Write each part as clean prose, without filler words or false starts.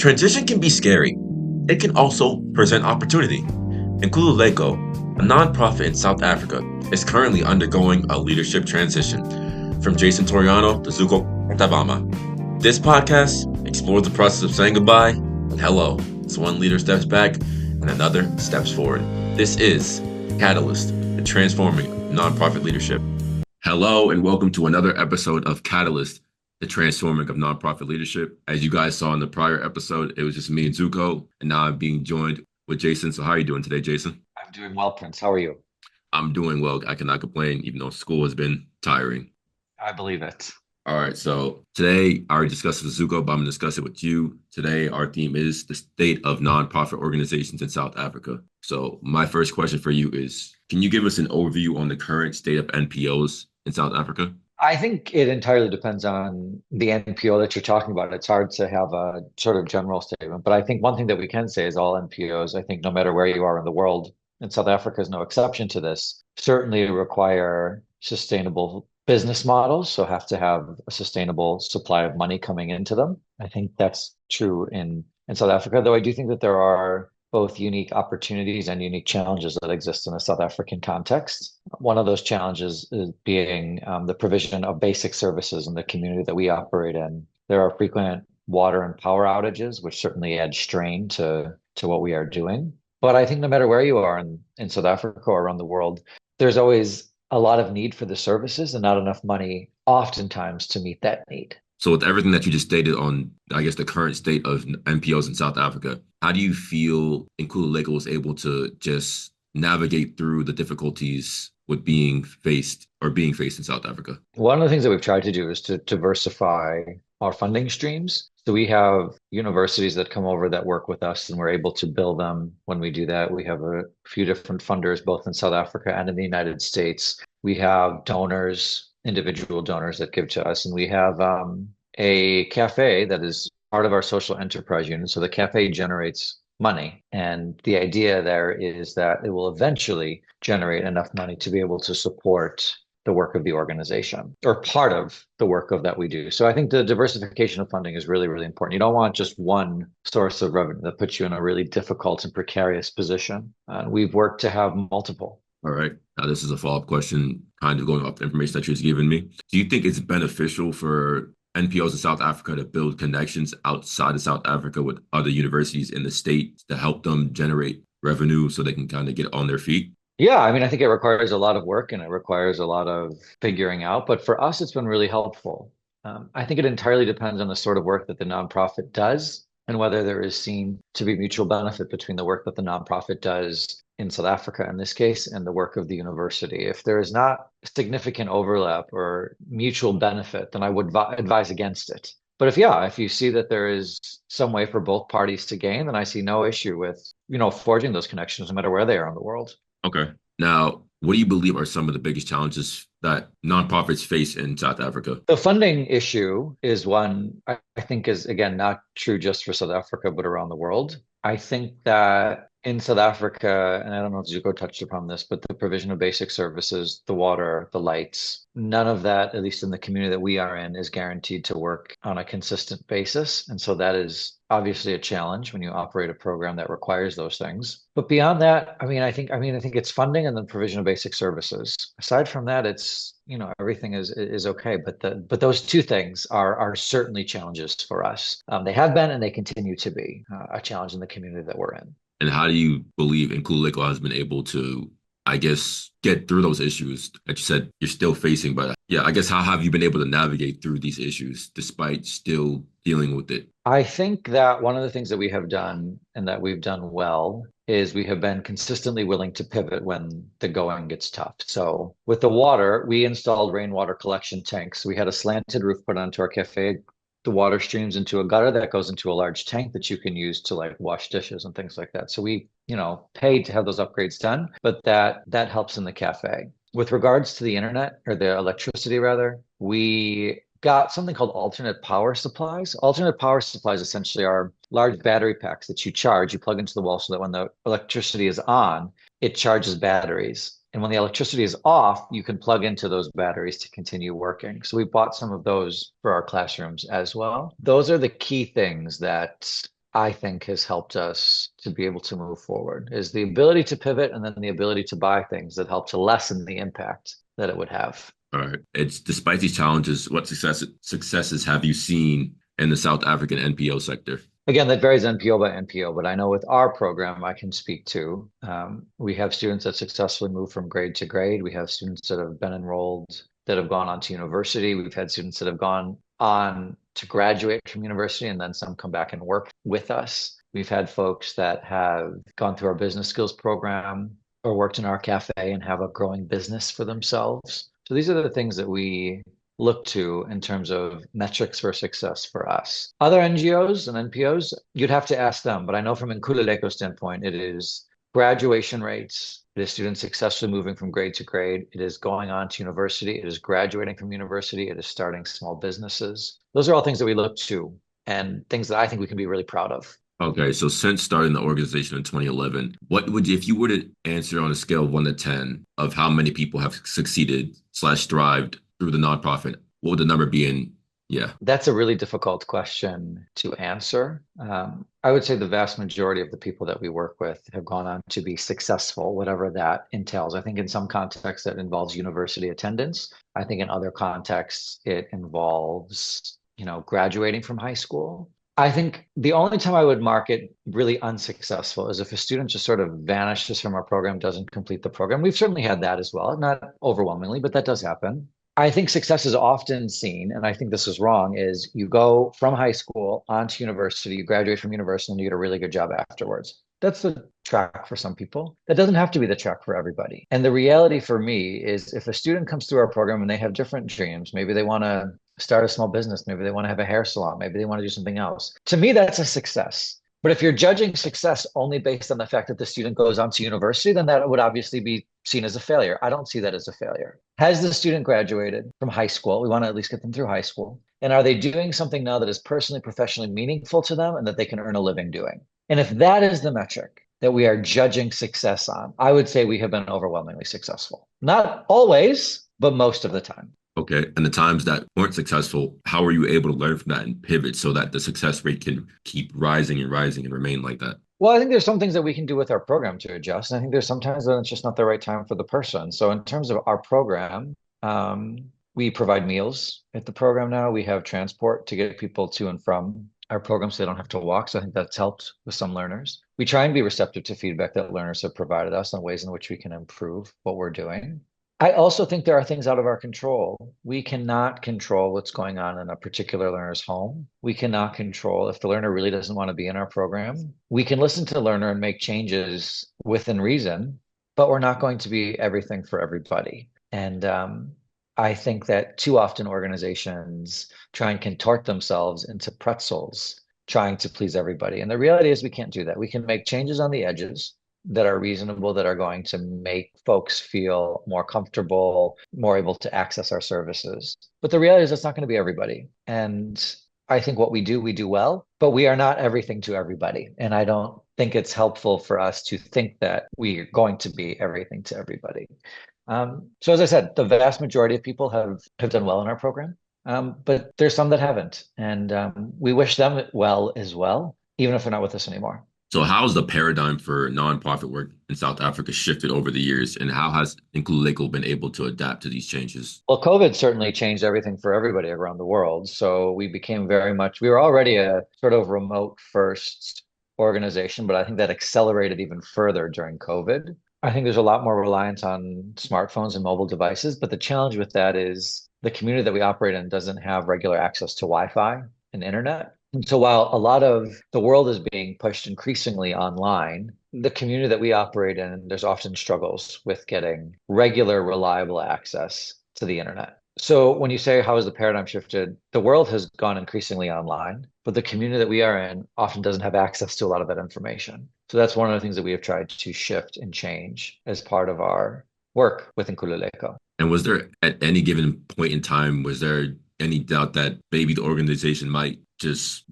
Transition can be scary. It can also present opportunity. Nkululeko, a nonprofit in South Africa, is currently undergoing a leadership transition from Jason Toriano to Zuko Tabama. This podcast explores the process of saying goodbye and hello as one leader steps back and another steps forward. This is Catalyst, the transforming nonprofit leadership. Hello and welcome to another episode of Catalyst, the transforming of nonprofit leadership. As you guys saw in the prior episode, it was just me and Zuko, and now I'm being joined with Jason. So how are you doing today, Jason? I'm doing well, Prince. How are you? I'm doing well. I cannot complain, even though school has been tiring. I believe it. All right, so today I already discussed it with Zuko, but I'm going to discuss it with you. Today, our theme is the state of nonprofit organizations in South Africa. So my first question for you is, can you give us an overview on the current state of NPOs in South Africa? I think it entirely depends on the NPO that you're talking about. It's hard to have a sort of general statement, but I think one thing that we can say is all NPOs, I think no matter where you are in the world, and South Africa is no exception to this, certainly require sustainable business models. So have to have a sustainable supply of money coming into them. I think that's true in South Africa, though I do think that there are both unique opportunities and unique challenges that exist in a South African context. One of those challenges is being the provision of basic services in the community that we operate in. There are frequent water and power outages, which certainly add strain to what we are doing. But I think no matter where you are in South Africa or around the world, there's always a lot of need for the services and not enough money oftentimes to meet that need. So with everything that you just stated on, I guess, the current state of NPOs in South Africa, how do you feel Nkululeko was able to just navigate through the difficulties with being faced in South Africa? One of the things that we've tried to do is to diversify our funding streams. So we have universities that come over that work with us, and we're able to bill them when we do that. We have a few different funders, both in South Africa and in the United States. We have donors, individual donors that give to us, and we have a cafe that is part of our social enterprise unit. So the cafe generates money. And the idea there is that it will eventually generate enough money to be able to support the work of the organization or part of the work of that we do. So I think the diversification of funding is really, really important. You don't want just one source of revenue that puts you in a really difficult and precarious position. We've worked to have multiple. All right. Now, this is a follow-up question, kind of going off the information that you just given me. Do you think it's beneficial for NPOs in South Africa to build connections outside of South Africa with other universities in the state to help them generate revenue so they can kind of get on their feet? Yeah, I mean, I think it requires a lot of work and it requires a lot of figuring out. But for us, it's been really helpful. I think it entirely depends on the sort of work that the nonprofit does and whether there is seen to be mutual benefit between the work that the nonprofit does in South Africa, in this case, and the work of the university. If there is not significant overlap or mutual benefit, then I would advise against it. But if you see that there is some way for both parties to gain, then I see no issue with, forging those connections no matter where they are in the world. Okay. Now, what do you believe are some of the biggest challenges that nonprofits face in South Africa? The funding issue is one I think is, again, not true just for South Africa, but around the world. I think that in South Africa, and I don't know if Zuko touched upon this, but the provision of basic services, the water, the lights, none of that, at least in the community that we are in, is guaranteed to work on a consistent basis. And so that is obviously a challenge when you operate a program that requires those things. But beyond that, I think it's funding and the provision of basic services. Aside from that, it's everything is okay. But those two things are certainly challenges for us. They have been and they continue to be a challenge in the community that we're in. And how do you believe Nkululeko has been able to, I guess, get through those issues that you said you're still facing? But yeah, I guess how have you been able to navigate through these issues despite still dealing with it? I think that one of the things that we have done and that we've done well is we have been consistently willing to pivot when the going gets tough. So with the water, we installed rainwater collection tanks. We had a slanted roof put onto our cafe. The water streams into a gutter that goes into a large tank that you can use to like wash dishes and things like that. So we, paid to have those upgrades done, but that helps in the cafe. With regards to the internet or the electricity rather, we got something called alternate power supplies. Alternate power supplies essentially are large battery packs that you charge, you plug into the wall so that when the electricity is on, it charges batteries. And when the electricity is off, you can plug into those batteries to continue working. So we bought some of those for our classrooms as well. Those are the key things that I think has helped us to be able to move forward is the ability to pivot and then the ability to buy things that help to lessen the impact that it would have. All right. It's despite these challenges, what successes have you seen in the South African NPO sector? Again, that varies NPO by NPO, but I know with our program, I can speak to. We have students that successfully move from grade to grade. We have students that have been enrolled that have gone on to university. We've had students that have gone on to graduate from university and then some come back and work with us. We've had folks that have gone through our business skills program or worked in our cafe and have a growing business for themselves. So these are the things that we look to in terms of metrics for success for us. Other NGOs and NPOs, you'd have to ask them, but I know from Nkululeko standpoint, it is graduation rates, it is students successfully moving from grade to grade, it is going on to university, it is graduating from university, it is starting small businesses. Those are all things that we look to and things that I think we can be really proud of. Okay, so since starting the organization in 2011, what would you, if you were to answer on a scale of 1 to 10 of how many people have succeeded slash thrived through the nonprofit, what would the number be in? Yeah. That's a really difficult question to answer. I would say the vast majority of the people that we work with have gone on to be successful, whatever that entails. I think in some contexts that involves university attendance. I think in other contexts it involves, graduating from high school. I think the only time I would mark it really unsuccessful is if a student just sort of vanishes from our program, doesn't complete the program. We've certainly had that as well, not overwhelmingly, but that does happen. I think success is often seen, and I think this is wrong, is you go from high school onto university, you graduate from university, and you get a really good job afterwards. That's the track for some people. That doesn't have to be the track for everybody. And the reality for me is if a student comes through our program and they have different dreams, maybe they want to start a small business, maybe they want to have a hair salon, maybe they want to do something else. To me, that's a success. But if you're judging success only based on the fact that the student goes on to university, then that would obviously be seen as a failure. I don't see that as a failure. Has the student graduated from high school? We want to at least get them through high school. And are they doing something now that is personally, professionally meaningful to them and that they can earn a living doing? And if that is the metric that we are judging success on, I would say we have been overwhelmingly successful. Not always, but most of the time. Okay. And the times that weren't successful, how were you able to learn from that and pivot so that the success rate can keep rising and remain like that? Well, I think there's some things that we can do with our program to adjust. And I think there's sometimes that it's just not the right time for the person. So in terms of our program, we provide meals at the program now. We have transport to get people to and from our program so they don't have to walk. So I think that's helped with some learners. We try and be receptive to feedback that learners have provided us on ways in which we can improve what we're doing. I also think there are things out of our control. We cannot control what's going on in a particular learner's home. We cannot control if the learner really doesn't want to be in our program. We can listen to the learner and make changes within reason, but we're not going to be everything for everybody. And I think that too often organizations try and contort themselves into pretzels, trying to please everybody. And the reality is we can't do that. We can make changes on the edges that are reasonable, that are going to make folks feel more comfortable, more able to access our services. But the reality is it's not going to be everybody. And I think what we do well, but we are not everything to everybody. And I don't think it's helpful for us to think that we are going to be everything to everybody. So as I said, the vast majority of people have done well in our program, but there's some that haven't. And we wish them well as well, even if they're not with us anymore. So how's the paradigm for nonprofit work in South Africa shifted over the years, and how has Nkululeko been able to adapt to these changes? Well, COVID certainly changed everything for everybody around the world. So we became we were already a sort of remote first organization, but I think that accelerated even further during COVID. I think there's a lot more reliance on smartphones and mobile devices, but the challenge with that is the community that we operate in doesn't have regular access to Wi-Fi and internet. And so while a lot of the world is being pushed increasingly online, the community that we operate in, there's often struggles with getting regular, reliable access to the internet. So when you say how has the paradigm shifted, the world has gone increasingly online, but the community that we are in often doesn't have access to a lot of that information. So that's one of the things that we have tried to shift and change as part of our work with Nkululeko. And was there at any given point in time, was there any doubt that maybe the organization might just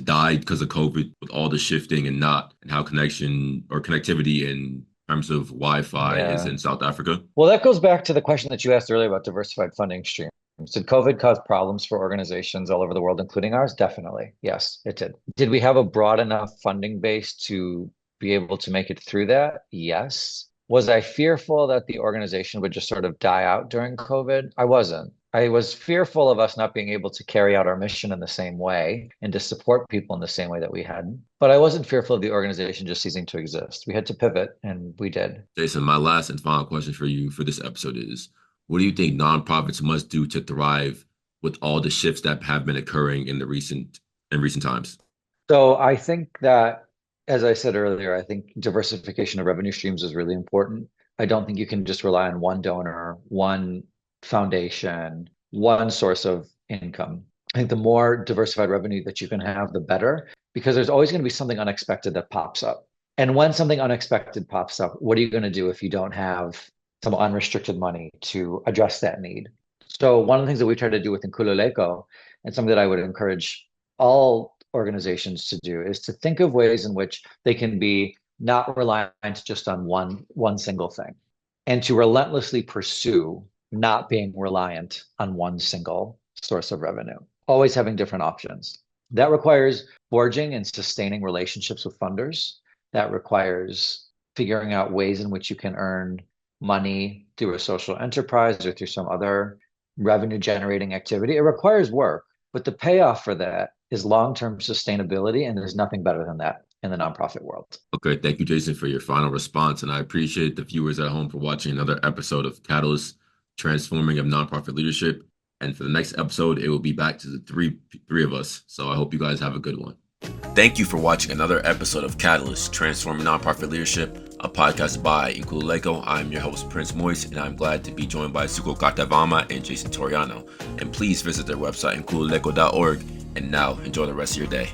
died because of COVID with all the shifting and how connection or connectivity in terms of Wi-Fi is Yeah. in South Africa? Well, that goes back to the question that you asked earlier about diversified funding stream. Did COVID cause problems for organizations all over the world, including ours? Definitely. Yes, it did. Did we have a broad enough funding base to be able to make it through that? Yes. Was I fearful that the organization would just sort of die out during COVID? I wasn't. I was fearful of us not being able to carry out our mission in the same way and to support people in the same way that we had. But I wasn't fearful of the organization just ceasing to exist. We had to pivot, and we did. Jason, my last and final question for you for this episode is, what do you think nonprofits must do to thrive with all the shifts that have been occurring in recent times? So I think that, as I said earlier, I think diversification of revenue streams is really important. I don't think you can just rely on one donor, one foundation, one source of income. I think the more diversified revenue that you can have, the better, because there's always going to be something unexpected that pops up. And when something unexpected pops up, what are you going to do if you don't have some unrestricted money to address that need? So one of the things that we try to do with Nkululeko, and something that I would encourage all organizations to do, is to think of ways in which they can be not reliant just on one single thing, and to relentlessly pursue not being reliant on one single source of revenue, always having different options. That requires forging and sustaining relationships with funders. That requires figuring out ways in which you can earn money through a social enterprise or through some other revenue generating activity. It requires work, but the payoff for that is long-term sustainability, and there's nothing better than that in the nonprofit world. Okay, thank you, Jason, for your final response. And I appreciate the viewers at home for watching another episode of Catalyst Transforming of Nonprofit Leadership. And for the next episode, it will be back to the three of us. So I hope you guys have a good one. Thank you for watching another episode of Catalyst Transforming Nonprofit Leadership, a podcast by Nkululeko. I'm your host, Prince Moise, and I'm glad to be joined by Zuko Katavama and Jason Toriano. And please visit their website, nkululeko.org. And now, enjoy the rest of your day.